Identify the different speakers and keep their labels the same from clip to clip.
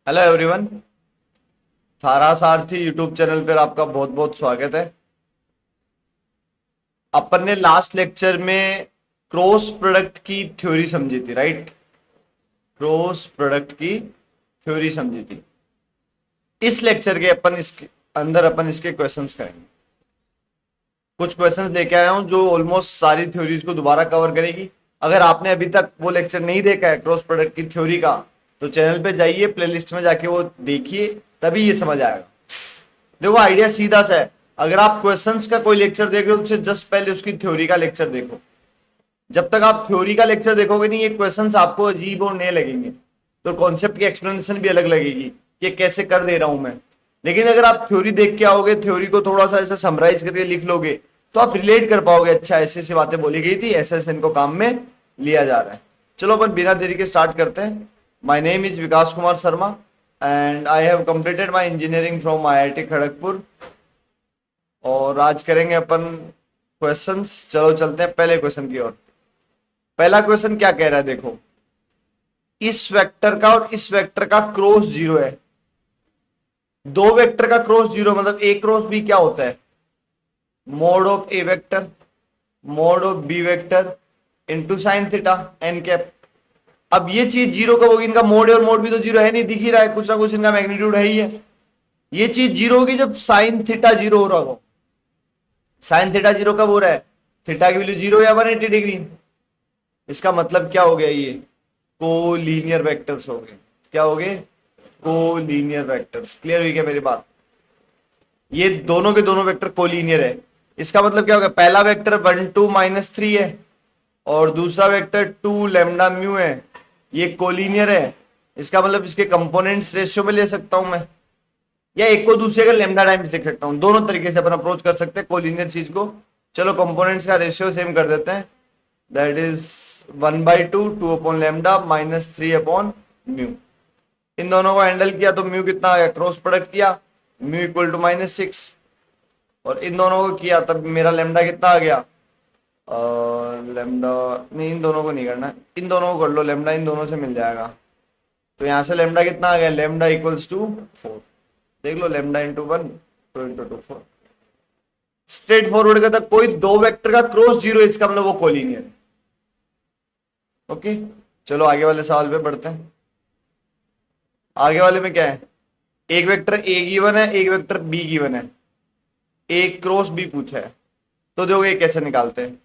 Speaker 1: Hello everyone. थारा सारथी YouTube channel पर आपका बहुत बहुत स्वागत है। अपन ने लास्ट लेक्चर में क्रॉस प्रोडक्ट की थ्योरी समझी थी, राइट? क्रॉस प्रोडक्ट की थ्योरी समझी थी। इस लेक्चर के अपन इसके क्वेश्चंस करेंगे। कुछ क्वेश्चंस लेके आया हूं जो ऑलमोस्ट सारी थ्योरीज को दोबारा कवर करेगी। अगर आपने अभी तक वो लेक्चर नहीं देखा है क्रॉस प्रोडक्ट की थ्योरी का, तो चैनल पे जाइए, प्लेलिस्ट में जाके वो देखिए, तभी ये समझ आएगा। देखो, आइडिया सीधा सा है। अगर आप क्वेश्चंस का कोई लेक्चर देख रहे हो, उससे जस्ट पहले उसकी थ्योरी का लेक्चर देखो। जब तक आप थ्योरी का लेक्चर देखोगे नहीं, ये क्वेश्चंस आपको अजीब और नए लगेंगे, तो कॉन्सेप्ट की एक्सप्लेनेशन भी अलग लगेगी कि कैसे कर दे रहा हूं मैं। लेकिन अगर आप थ्योरी देख के आओगे, थ्योरी को थोड़ा सा ऐसे समराइज करके लिख लोगे, तो आप रिलेट कर पाओगे। अच्छा, ऐसी ऐसी बातें बोली गई थी, ऐसे ऐसे इनको काम में लिया जा रहा है। चलो अपन बिना देरी के स्टार्ट करते हैं। My name is Vikas Kumar Sharma and I have completed my engineering from IIT Kharagpur. और आज करेंगे अपन क्वेश्चंस। चलो चलते हैं पहले क्वेश्चन की ओर। पहला क्वेश्चन क्या कह रहा है, देखो। इस वेक्टर का और इस वेक्टर का क्रॉस जीरो है। दो वेक्टर का क्रॉस जीरो मतलब ए क्रॉस बी क्या होता है? Mod of A vector mod of B vector into sine theta n cap. अब ये चीज जीरो कब होगी? इनका मोड है और मोड भी तो जीरो है नहीं, दिख ही रहा है, कुछ ना कुछ इनका मैग्नीट्यूड है ही है। ये चीज जीरो होगी जब साइन थीटा जीरो हो रहा हो। साइन थीटा जीरो कब हो रहा है? थीटा की वैल्यू जीरो या 180 डिग्री। इसका मतलब क्या हो गया? ये कोलीनियर वेक्टर्स हो गए। क्या हो गए? Collinear vectors. क्लियर हुई क्या मेरी बात? ये दोनों के दोनों वेक्टर कोलीनियर है। इसका मतलब क्या हो गया? पहला वेक्टर 1 2 - 3 है और दूसरा वेक्टर 2 λ μ है। ये कोलीनियर है। इसका मतलब इसके कंपोनेंट्स रेशियो में ले सकता हूं मैं, या एक को दूसरे का लेमडा टाइम्स लिख सकता हूं। दोनों तरीके से अपन अप्रोच कर सकते हैं कोलिनियर चीज को। चलो कंपोनेंट्स का रेशियो सेम कर देते हैं। That is 1/2 2/λ - 3/μ। इन दोनों को हैंडल किया तो म्यू कितना आ गया? क्रॉस प्रोडक्ट किया, म्यू इक्वल टू -6। और इन दोनों को किया तब मेरा लेमडा कितना आ गया? लेमडा नहीं, इन दोनों को नहीं करना, इन दोनों को कर लो। लेमडा इन दोनों से मिल जाएगा, तो यहां से लेमडा कितना आ गया? Lambda equals to 4। देख लो, lambda into 1 2 into 2 4। Straightforward का था, कोई दो वेक्टर का क्रॉस जीरो, इसका मतलब वो कोलिनियर है। ओके, चलो आगे वाले सवाल पे बढ़ते हैं। आगे वाले में क्या है? एक वेक्टर ए गिवन है, एक वेक्टर बी गिवन है, ए क्रॉस बी पूछा है। तो देखो ये कैसे निकालते हैं।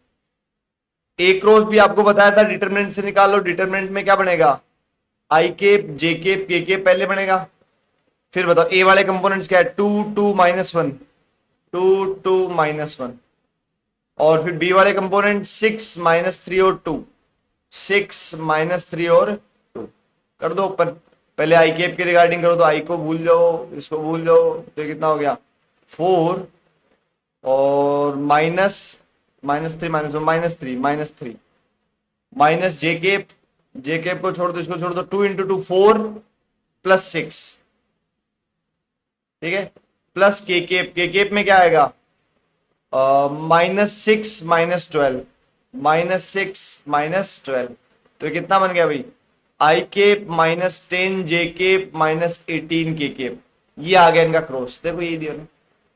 Speaker 1: ए क्रॉस बी आपको बताया था, डिटरमिनेंट से निकालो। डिटरमिनेंट में क्या बनेगा? आई cap J cap K cap पहले बनेगा। फिर बताओ ए वाले कंपोनेंट्स क्या है? 2 2 -1 2 2 -1। और फिर बी वाले कंपोनेंट 6 -3 और 2 6 -3 और 2। कर दो ऊपर। पहले आई केप के रिगार्डिंग करो, तो आई को भूल जाओ, इसको भूल जाओ, तो कितना हो गया? 4 और -3 -3 माइनस जे केप को छोड़ दो, इसको छोड़ दो। 2 इंटू 2 4 +6, ठीक है, प्लस के केप में क्या आएगा? -6 -12 -6 -12। तो ये कितना बन गया भाई? आई केप -10 जे केप -18 के केप। ये आ गया इनका क्रॉस। देखो ये दिया।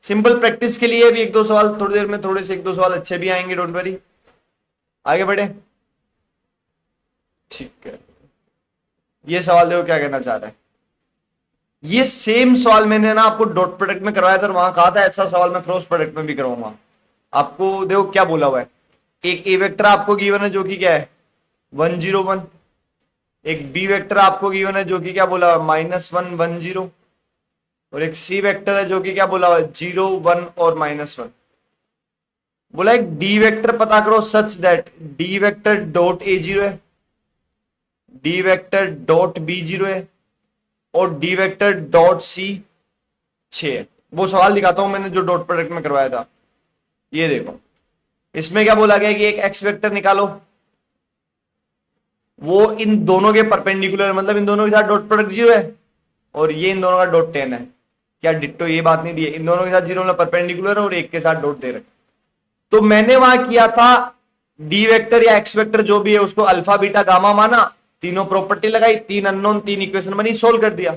Speaker 1: सिंपल प्रैक्टिस के लिए भी एक दो सवाल थोड़ी देर में, थोड़े से एक दो सवाल अच्छे भी आएंगे, डोंट वरी। आगे बढ़े, ठीक है। ये सवाल देखो क्या कहना चाह रहा है। ये सेम सवाल मैंने ना आपको डॉट प्रोडक्ट में करवाया था और वहां कहा था ऐसा सवाल मैं क्रॉस प्रोडक्ट में भी करवाऊंगा। आपको देखो क्या बोला हुआ है। एक ए वेक्टर आपको गिवन है जो कि क्या है? 1 0 1। एक बी वेक्टर आपको गिवन है जो कि क्या बोला? -1 1 0। और एक सी वेक्टर है जो कि क्या बोला हुआ है? 0 1 और -1। बोला एक डी वेक्टर पता करो such that D vector dot ए 0 है, डी वेक्टर डॉट बी 0 है और डी वेक्टर डॉट सी 6 है। वो सवाल दिखाता हूं मैंने जो डॉट प्रोडक्ट में करवाया था। ये देखो, इसमें क्या बोला गया कि एक एक्स वेक्टर निकालो, वो इन दोनों के परपेंडिकुलर, मतलब इन दोनों के साथ डॉट प्रोडक्ट 0 है और ये इन दोनों का डॉट 10 है। क्या डिट्टो? ये बात नहीं दी है। इन दोनों के साथ 0 मतलब परपेंडिकुलर और एक के साथ डॉट दे रखे। तो मैंने वहां किया था डी वेक्टर या एक्स वेक्टर जो भी है उसको अल्फा बीटा गामा माना, तीनों प्रॉपर्टी लगाई, 3 अननोन 3 इक्वेशन बनी, सोल्व कर दिया।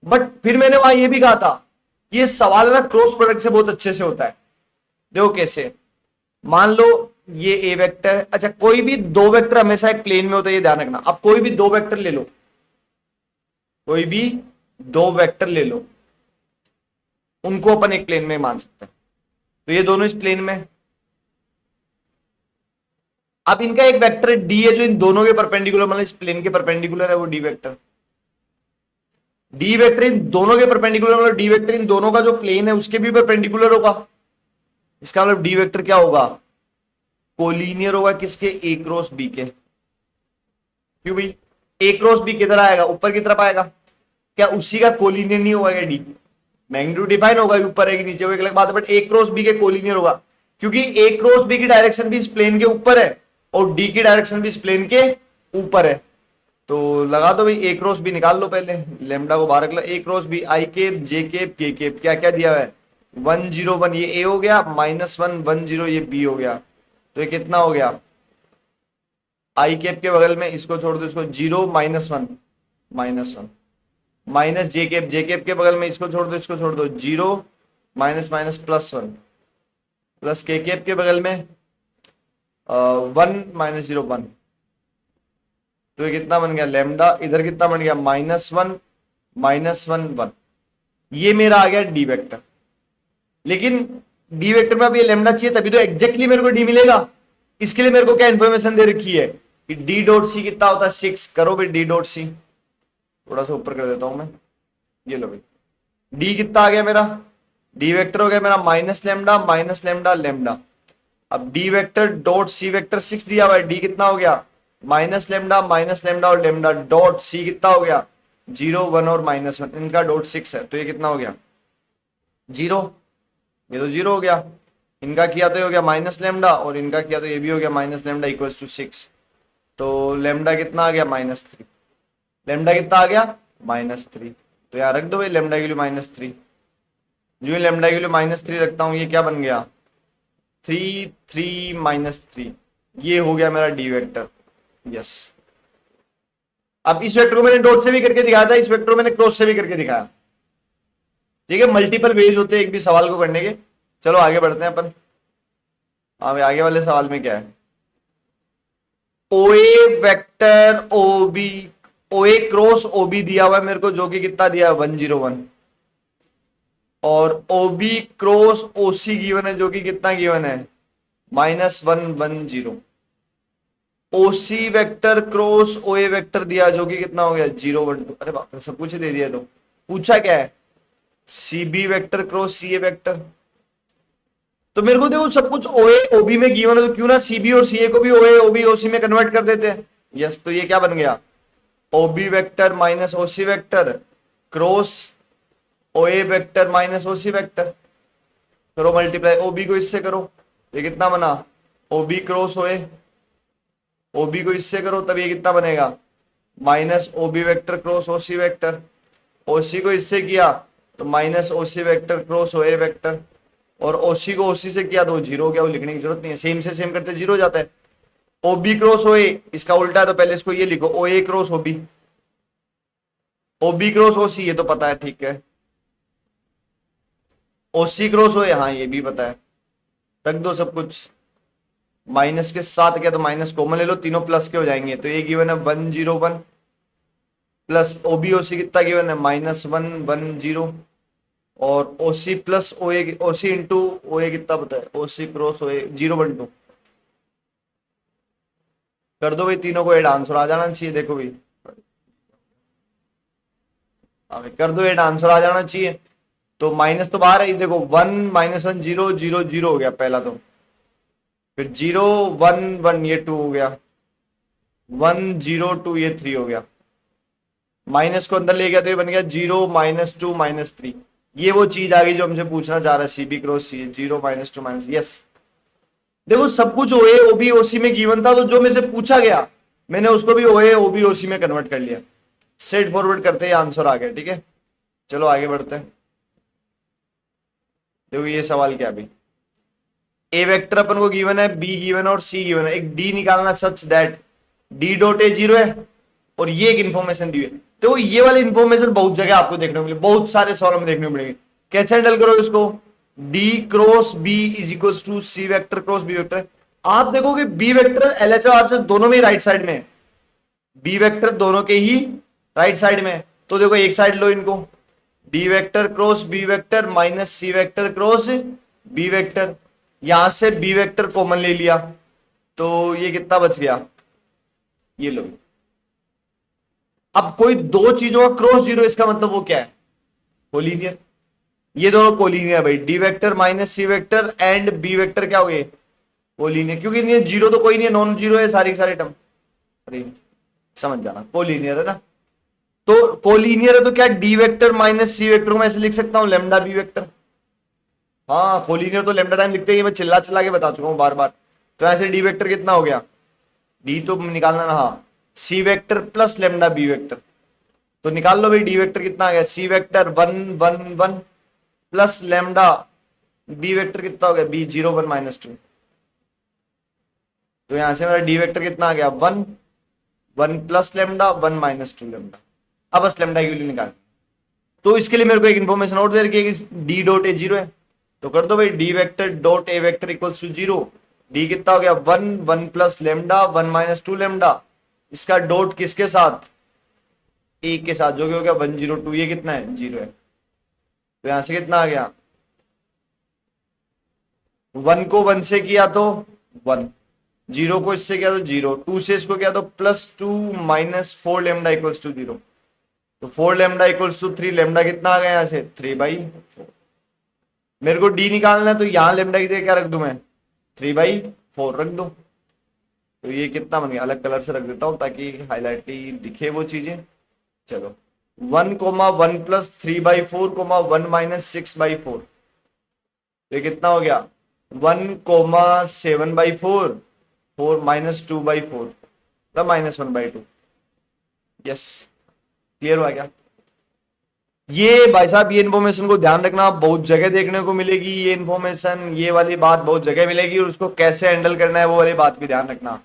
Speaker 1: बट फिर मैंने वहां ये भी कहा था कि ये सवाल है ना क्रॉस प्रोडक्ट से बहुत अच्छे से होता है। देखो कैसे, मान लो ये ए वेक्टर है, अच्छा कोई भी दो वेक्टर हमेशा एक प्लेन में होता है, ये ध्यान रखना। अब कोई भी दो वेक्टर ले लो, कोई भी दो वेक्टर ले लो, उनको अपन एक प्लेन में मान सकते हैं। तो ये दोनों इस प्लेन में, अब इनका एक वेक्टर डी है जो इन दोनों के परपेंडिकुलर, मतलब इस प्लेन के परपेंडिकुलर है, वो डी वेक्टर। डी वेक्टर इन दोनों के परपेंडिकुलर, मतलब डी वेक्टर इन दोनों का जो प्लेन है उसके भी परपेंडिकुलर होगा। इसका मतलब डी वेक्टर क्या होगा, कोलिनियर होगा किसके, ए क्रॉस बी के। क्यों भाई, ए क्रॉस बी किधर आएगा, ऊपर की तरफ आएगा, क्या उसी का कोलिनियर नहीं होगा क्या डी। मैग्नीट्यूड डिफाइन होगा ऊपर है कि नीचे, वो एक अलग बात है, बट ए क्रॉस बी के कोलिनियर होगा, क्योंकि ए क्रॉस बी की डायरेक्शन भी इस प्लेन के ऊपर है और डी की डायरेक्शन भी इस प्लेन के ऊपर है। तो लगा दो भाई, ए क्रॉस बी निकाल लो पहले, लेमडा को बाहर निकला, A cross B I cap J cap K cap, क्या क्या दिया हुआ है 1 0 1, ये ए हो गया, -1 1 0 ये बी हो गया। तो ये कितना हो गया, आई कैप के बगल में इसको छोड़ दो, इसको 0 -1 -1, माइनस जे कैप के बगल में इसको छोड़ दो, इसको छोड़ दो 0 -+1, प्लस के कैप के बगल में 1 -0 1। तो ये कितना बन गया लेमडा, इधर कितना बन गया -1 -1 1। ये मेरा आ गया डी वेक्टर। लेकिन डी वेक्टर में अब ये लेमडा चाहिए तभी तो एग्जैक्टली मेरे को डी मिलेगा। इसके लिए मेरे को क्या इंफॉर्मेशन दे रखी है कि डी डॉट सी कितना होता है 6। करो भाई डी डॉट सी, थोड़ा सा ऊपर कर देता हूं मैं, ये लो भाई, डी कितना आ गया मेरा, डी वेक्टर हो गया मेरा -λ लेमडा। अब D vector dot C vector 6 दिया हुआ है, डी कितना हो गया -λ और लेमडा डॉट सी कितना हो गया 0 1 और -1, इनका डॉट 6 है, तो ये कितना हो गया 0, ये तो 0 हो गया। इनका किया तो ये हो गया -λ और इनका किया तो ये भी हो गया -λ इक्वल्स टू 6। तो लेमडा कितना आ गया -3, लेमडा कितना आ गया -3। तो यार रख दो भाई लेमडा की वैल्यू -3, जो लेमडा की वैल्यू -3 रखता हूं, ये क्या बन गया 3 3 -3, ये हो गया मेरा डी वेक्टर। यस, अब इस वेक्टर को मैंने डॉट से भी करके दिखाया था, इस वेक्टर को मैंने क्रॉस से भी करके दिखाया। ठीक है, मल्टीपल वेज होते हैं एक भी सवाल को करने के। चलो आगे बढ़ते हैं अपन। हाँ भाई, आगे वाले सवाल में क्या है, ओए वेक्टर ओबी, ओए क्रॉस ओबी दिया हुआ है मेरे को, जो कि कितना दिया है 1 0 1, और ओबी क्रॉस ओसी गिवन है, जो कि कितना गिवन है -1 1 0। ओसी वेक्टर क्रॉस ओए वेक्टर दिया, जो कि कितना हो गया 0 1 2। अरे बाप रे, सब कुछ दे दिया। तो पूछा क्या है, CB vector cross CA vector. तो मेरे को देखो सब कुछ ओए ओबी में गिवन है, तो क्यों ना सीबी और सीए को भी ओए ओबी ओसी में कन्वर्ट कर देते हैं। यस, तो ये क्या बन गया, ओबी वेक्टर माइनस ओसी वेक्टर क्रॉस ओए वेक्टर माइनस ओसी वेक्टर। करो मल्टीप्लाई, ओबी को इससे करो, ये कितना बना ओबी क्रॉस ओए, ओबी को इससे करो तब ये कितना बनेगा माइनस ओबी वेक्टर क्रॉस ओसी वेक्टर। ओसी को इससे किया तो माइनस ओसी वेक्टर क्रॉस ओए वेक्टर, और ओसी को ओसी से किया तो 0 हो गया, वो लिखने की जरूरत नहीं है, सेम से सेम करते 0 हो जाता है। ओबी क्रॉस ओए इसका उल्टा है, तो पहले इसको ये लिखो ओए क्रॉस ओबी, ओबी क्रॉस ओसी ये तो पता है, ठीक है। ओसी क्रॉस ओए, हाँ ये भी पता है। रख दो सब कुछ, माइनस के साथ क्या, तो माइनस कॉमन ले लो, तीनों प्लस के हो जाएंगे। तो ये गिवन है 1 0 1 प्लस ओबी ओसी कितना गिवन है -1 1 0, और ओसी प्लस ओए, ओसी इंटू ओए कितना पता है, ओसी क्रॉस ओए 0 1 2। कर दो भाई, तीनों को एड, आंसर आ जाना चाहिए। देखो भाई, हाँ भाई कर दो एड, आंसर आ जाना चाहिए। तो माइनस तो बाहर है, देखो 1 -1 0 0 0 हो गया पहला, तो फिर 0 1 1 ये 2 हो गया, 1 0 2 ये 3 हो गया, माइनस को अंदर ले गया तो ये बन गया 0 -2 -3। ये वो चीज आ गई जो हमसे पूछना चाह रहा है, सीबी क्रॉस सी 0 -2 माइनस। यस, देखो सब कुछ ओए ओबी ओसी में गिवन था, तो जो मेरे से पूछा गया मैंने उसको भी ओए ओबी ओसी में कन्वर्ट कर लिया। स्ट्रेट फॉरवर्ड करते ही आंसर आ गया। ठीक है, चलो आगे बढ़ते हैं। देखो ये सवाल क्या भी, ए वेक्टर अपन को गिवन है, बी गिवन है और सी गिवन है। एक डी निकालना such that D dot A 0 है, और ये एक इंफॉर्मेशन दी हुई है। तो ये वाली इंफॉर्मेशन बहुत जगह आपको देखने को मिले, बहुत सारे सवालों में देखने को मिलेंगे। कैसे हैंडल करो इसको, D cross B is equal to C vector cross B vector. आप देखोगे बी वेक्टर एलएचआर से दोनों में राइट साइड में, बी वेक्टर दोनों के ही राइट साइड में। तो देखो एक साइड लो इनको, D vector cross B vector minus C vector cross B vector, यहां से बी वेक्टर कॉमन ले लिया, तो ये कितना बच गया, ये लो। अब कोई दो चीजों का क्रॉस जीरो, इसका मतलब वो क्या है, कोलिनियर। ये दोनों कोलिनियर भाई, D vector minus C vector and B vector क्या हो गए, कोलिनियर, क्योंकि ये जीरो तो कोई नहीं है, नॉन जीरो है सारी के सारे टर्म। अरे समझ जाना, कोलिनियर है ना। तो कोलिनियर है तो क्या, D vector minus C vector में ऐसे लिख सकता हूं, लेमडा बी वेक्टर। हाँ कोलिनियर तो लेमडा टाइम लिखते हैं, मैं चिल्ला चिल्ला के बता चुका हूं बार बार। तो ऐसे डी वेक्टर कितना हो गया, डी तो निकालना ना, हाँ C vector plus lambda B vector. तो निकाल लो भाई, डी वेक्टर कितना आ गया, C vector 1 1 1 plus lambda B vector कितना हो गया, बी 0 1 - 2। तो यहां से मेरा डी वेक्टर कितना आ गया, 1 1 प्लस लेमडा 1 - 2 लेमडा। अब बस लेमडा की वैल्यू निकाल। तो इसके लिए मेरे को एक इंफॉर्मेशन और दे रखी है कि डी डॉट ए जीरो है, तो कर दो भाई, D vector dot A vector equals to zero. D कितना हो गया, 1 1 प्लस लेमडा 1 - 2 लेमडा, इसका डॉट किसके साथ, ए के साथ, जो कि हो गया 1 0 2, ये कितना है, जीरो है। तो यहां से कितना आ गया, 1 को 1 से किया तो 1, जीरो को इससे किया तो जीरो, 2 से इसको किया तो +2 - 4 लेमडा इक्वल्स टू जीरो। तो 4 लेमडा इक्वल्स टू 3, लेमडा कितना आ गया यहां से 3/4। मेरे को डी निकालना है, तो यहां लेमडा की जगह क्या रख दूं मैं, 3/4 रख दो। तो ये कितना बन गया, अलग कलर से रख देता हूं ताकि हाईलाइटली दिखे वो चीजें। चलो 1 1 प्लस 3/4 1 - 6/4, तो ये कितना हो गया, 1 7/4 4 -2/4 -1/2। यस, क्लियर हुआ क्या। ये भाई साहब, ये इन्फॉर्मेशन को ध्यान रखना, बहुत जगह देखने को मिलेगी ये इन्फॉर्मेशन, ये वाली बात बहुत जगह मिलेगी, और उसको कैसे हैंडल करना है वो वाली बात भी ध्यान रखना।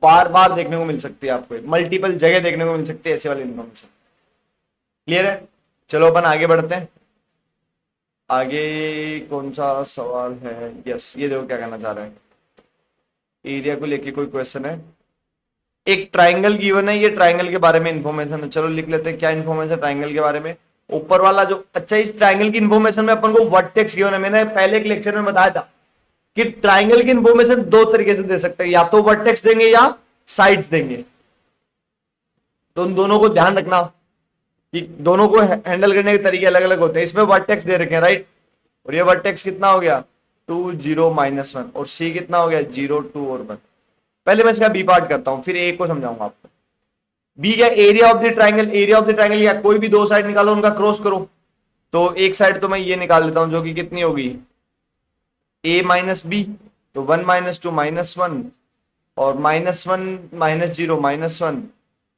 Speaker 1: बार बार देखने को मिल सकती है आपको, मल्टीपल जगह देखने को मिल सकती है ऐसे वाली इन्फॉर्मेशन। क्लियर है, चलो अपन आगे बढ़ते हैं। आगे कौन सा सवाल है, यस ये देखो क्या कहना चाह रहा है, एरिया को लेके कोई क्वेश्चन है। एक ट्राइंगल गिवन है, ये ट्राइंगल के बारे में इंफॉर्मेशन है, चलो लिख लेते हैं क्या इंफॉर्मेशन ट्राइंगल के बारे में। ऊपर वाला जो, अच्छा इस ट्राइंगल की इंफॉर्मेशन में अपन को वर्टेक्स गिवन है, मैंने पहले एक लेक्चर में बताया था कि ट्राइंगल की इंफॉर्मेशन दो तरीके से दे सकते हैं, या तो वर्टेक्स देंगे या साइड्स देंगे। तो उन दोनों को ध्यान रखना कि दोनों को हैंडल करने के तरीके अलग अलग होते हैं। इसमें वर्टेक्स दे रखे हैं राइट, और ये वर्टेक्स कितना हो गया 2 0 -1, और सी कितना हो गया 0 2 और 1। पहले मैं इसका बी पार्ट करता हूं, फिर ए को समझाऊंगा आपको। बी क्या, area of the triangle, area of the triangle या कोई भी दो साइड निकालो उनका क्रॉस करो। तो एक साइड तो मैं ये निकाल लेता हूं जो कि कितनी होगी a - b, तो 1 - 2 -1, और -1 -0 -1,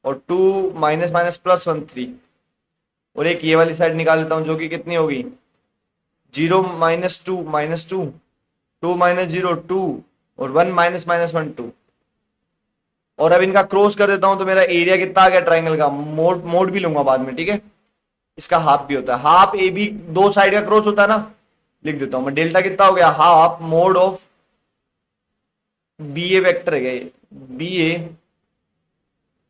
Speaker 1: और 2 +1 3, और एक ये वाली साइड निकाल लेता हूं जो कि कितनी होगी 0 - 2 -2, 2 -0 2, और 1 -1 2। और अब इनका क्रॉस कर देता हूं तो मेरा एरिया कितना आ गया ट्राइंगल का, मोड मोड भी लूंगा बाद में, ठीक है। इसका हाफ भी होता है, हाफ ए बी दो साइड का क्रॉस होता है ना, लिख देता हूं मैं, डेल्टा कितना हो गया, half mod of B A vector है ये, बी ए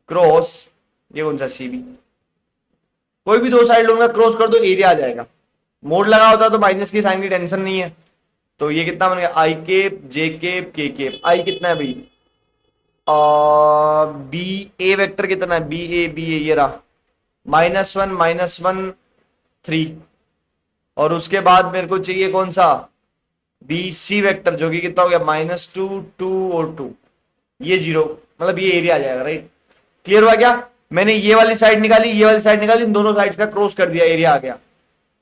Speaker 1: क्रॉस, ये कौन सा सी बी, कोई भी दो साइड लो उनका क्रॉस कर दो एरिया आ जाएगा। मोड लगा होता तो माइनस की साइन की टेंशन नहीं है। तो ये कितना बन गया, आई cap J cap K cap, आई कितना है भाई, बी ए वेक्टर कितना है, बी ए ये रहा -1 -1 3, और उसके बाद मेरे को चाहिए कौन सा, बी सी वेक्टर जो कि कितना हो गया -2 2 और 2, ये 0, मतलब ये एरिया आ जाएगा राइट। क्लियर हुआ क्या, मैंने ये वाली साइड निकाली, ये वाली साइड निकाली, इन दोनों साइड्स का क्रॉस कर दिया, एरिया आ गया।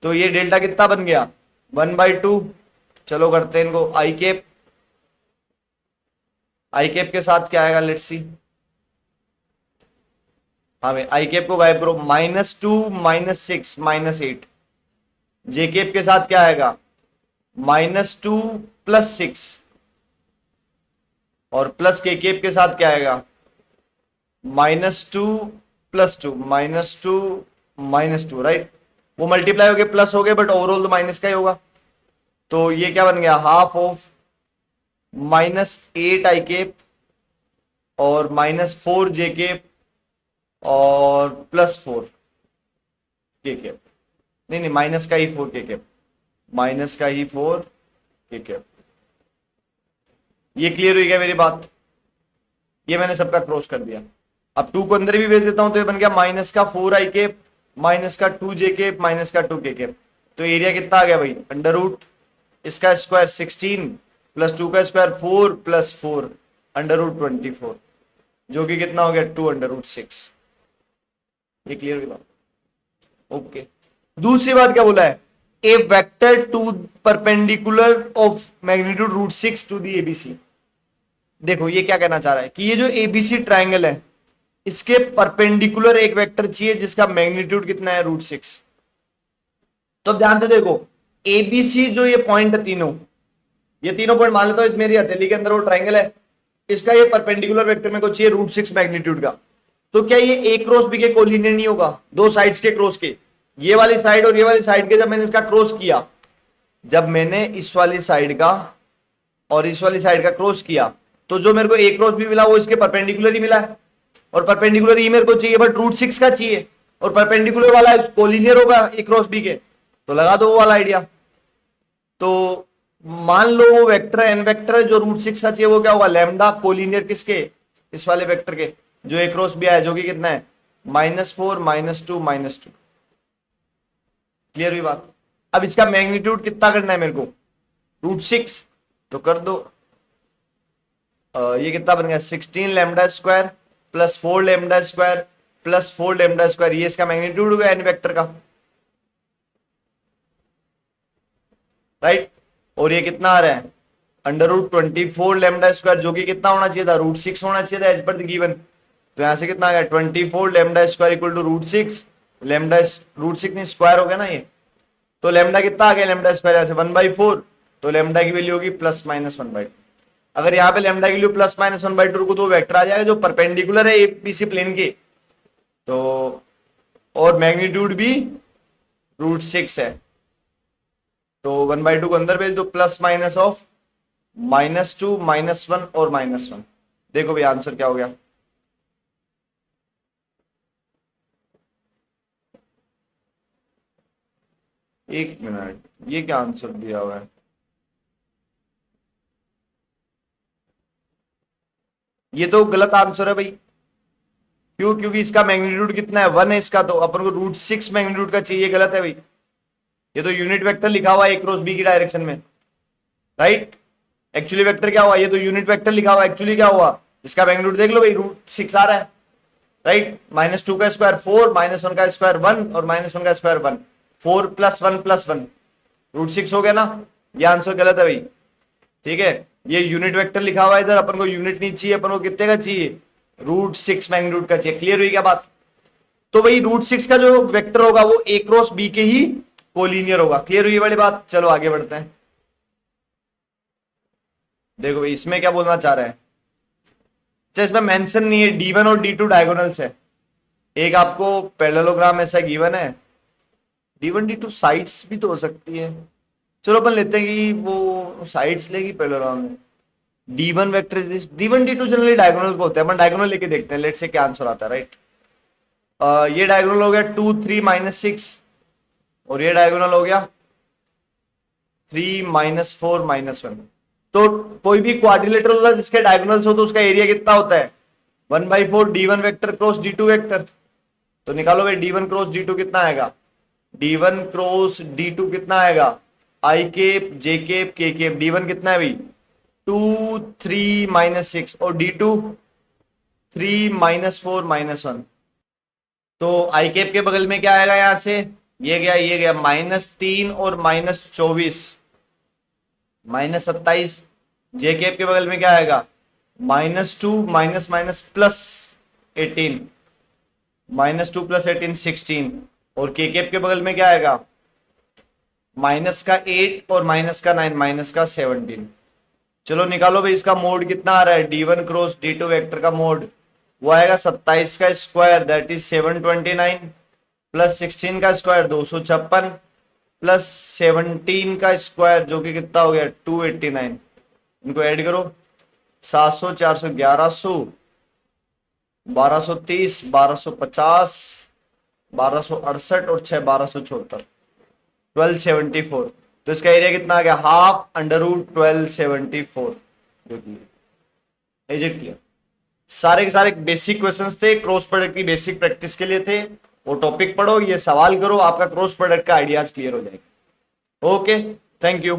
Speaker 1: तो ये डेल्टा कितना बन गया 1/2। चलो करते हैं इनको, आई कैप के साथ क्या आएगा, लेट्स सी। हाँ भाई आई कैप को गायब करो, -2 -6 -8। जे कैप के साथ क्या आएगा -2 + 6, और प्लस के कैप के साथ क्या आएगा -2 +2 -2 -2, राइट। वो मल्टीप्लाई हो गए प्लस हो गए, बट ओवरऑल तो माइनस का ही होगा। तो ये क्या बन गया, हाफ ऑफ -8 i और -4 j और +4 k। नहीं नहीं, माइनस का ही 4 k, माइनस का ही 4 k। ये क्लियर हुई क्या मेरी बात? ये मैंने सबका क्रॉस कर दिया। अब 2 को अंदर भी भेज देता हूं, तो ये बन गया -4 i -2 j -2 k। तो एरिया कितना आ गया भाई, अंडर रूट इसका स्क्वायर 16 +2 का स्क्वायर 4 +4 √24, जो कि कितना हो गया 2√6। ये क्लियर हुई बात? ओके। दूसरी बात क्या बोला है, A vector to perpendicular of magnitude √6 to the ABC. देखो ये क्या कहना चाह रहा है कि ये जो एबीसी ट्राइंगल है, इसके परपेंडिकुलर एक वेक्टर चाहिए जिसका मैग्नीट्यूड कितना है √6। तो अब ध्यान से देखो, एबीसी जो ये पॉइंट है तीनों, ये तीनों पॉइंट मान लेता हूं इस मेरी हथेली के अंदर वो ट्राइंगल है, इसका ये परपेंडिकुलर वेक्टर मेरे को चाहिए √6 मैग्नीट्यूड का। तो क्या ये ए क्रॉस बी के कोलिनियर नहीं होगा, दो साइड्स के क्रॉस के, ये वाली साइड और ये वाली साइड के, जब मैंने इसका क्रॉस किया, जब मैंने इस वाली साइड का और इस वाली साइड का क्रॉस किया, तो जो मेरे को ए क्रॉस बी मिला वो इसके परपेंडिकुलर ही मिला है, और परपेंडिकुलर ही मेरे को चाहिए, बट √6 का चाहिए, और परपेंडिकुलर वाला कोलिनियर होगा ए क्रॉस बी के, तो लगा दो वो वाला आइडिया। तो मान लो वो वेक्टर एन वेक्टर है, जो √6 का चाहिए वो क्या होगा, लैम्डा कोलिनियर किसके, इस वाले वेक्टर के, जो ए क्रॉस बी है, जो कि कितना है -4 -2 -2। क्लियर हुई बात? अब इसका मैग्नीट्यूड कितना करना है मेरे को, √6, तो कर दो। ये कितना बन गया 16 lambda square +4 lambda square +4 lambda square, ये इसका मैग्नीट्यूड हो गया एन वेक्टर का, राइट। और ये कितना आ रहा है √24 लैम्डा स्क्वायर, जो कि कितना होना चाहिए था, √6 होना चाहिए था एज पर द गिवन। तो यहां से कितना आ गया 24 lambda square equal to √6, lambda √6 नहीं स्क्वायर हो गया ना ये, तो लैम्डा कितना आ गया, लैम्डा स्क्वायर यहां से 1/4, तो लैम्डा की वैल्यू होगी +-1/2। अगर यहाँ पे लैम्डा की वैल्यू +-1/2 को, तो वेक्टर आ जाएगा जो परपेंडिकुलर है एबीसी प्लेन के, तो और मैग्नीट्यूड भी √6 है, तो 1/2 को अंदर भेज दो, प्लस माइनस ऑफ -2 -1 और -1। देखो भाई आंसर क्या हो गया, एक मिनट, ये क्या आंसर दिया हुआ है, ये तो गलत आंसर है भाई। क्यों? क्योंकि इसका मैग्नीट्यूड कितना है 1 है इसका, तो अपन को √6 मैग्नीट्यूड का चाहिए, गलत है भाई। ये तो यूनिट वेक्टर लिखा हुआ है ए क्रॉस बी की डायरेक्शन में, राइट। एक्चुअली वेक्टर क्या हुआ, ये तो यूनिट वेक्टर लिखा हुआ है, एक्चुअली क्या हुआ, इसका मैग्नीट्यूड देख लो भाई, √6 आ रहा है, राइट। -2 का स्क्वायर 4, -1 का स्क्वायर 1 और -1 का स्क्वायर 1, 4 +1 +1 √6 हो गया ना। ये आंसर गलत है भाई, ठीक है। ये यूनिट वेक्टर लिखा हुआ है इधर, अपन को यूनिट नहीं चाहिए, अपन को कितने का चाहिए, √6 मैग्नीट्यूड का चाहिए। क्लियर हुई क्या बात? तो भाई √6 का जो वेक्टर होगा वो ए क्रॉस बी के ही कोलिनियर होगा। क्लियर हुई वाली बात? चलो आगे बढ़ते हैं। देखो भाई इसमें क्या बोलना चाह रहा है, अच्छा इसमें मेंशन नहीं है, D1 और D2 डायगोनल्स है, एक आपको पैरेललोग्राम ऐसा गिवन है, D1 D2 साइड्स भी तो हो सकती है, चलो अपन लेते हैं कि वो साइड्स लेगी पैरेललोग्राम में। D1 vector is this, D1 D2 generally diagonal को होते हैं, अपन डायगोनल लेके देखते हैं, लेट से क्या आंसर आता है, राइट। ये डायगोनल हो गया 2 3 -6, और ये डायगोनल हो गया 3 -4 -1। तो कोई भी क्वाड्रिलेटरल होता है जिसके डायगोनल्स हो, तो उसका एरिया कितना होता है 1/4 D1 vector cross D2 vector. तो निकालो भाई D1 क्रॉस D2 कितना आएगा, D1 क्रॉस D2 कितना आएगा, I cap J cap K cap, D1 कितना है भाई 2 3 -6 और D2 3 -4 -1। तो I केप के बगल में क्या आएगा, यहां से ये गया -3 और -24 -27। जे केप के बगल में क्या आएगा -2 माइनस माइनस +18, -2 + 18 16, और के केप के बगल में क्या आएगा -8 और -9 -17। चलो निकालो भाई इसका मोड कितना आ रहा है, D1 क्रॉस D2 वेक्टर का मोड वो आएगा 27 का स्क्वायर दैट इज 729 प्लस 16 का स्क्वायर 256 प्लस 17 का स्क्वायर जो कि कितना हो गया 289। इनको ऐड करो 700 400 1100 1230 1250 1268 और 6 1274 1274। तो इसका एरिया कितना आ गया हाफ अंडर रूट 1274 जो कि इज इट क्लियर। सारे के सारे बेसिक क्वेश्चंस थे, क्रॉस प्रोडक्ट की बेसिक प्रैक्टिस के लिए थे। वो टॉपिक पढ़ो, ये सवाल करो, आपका क्रॉस प्रोडक्ट का आइडियाज क्लियर हो जाएगा। Okay, thank you.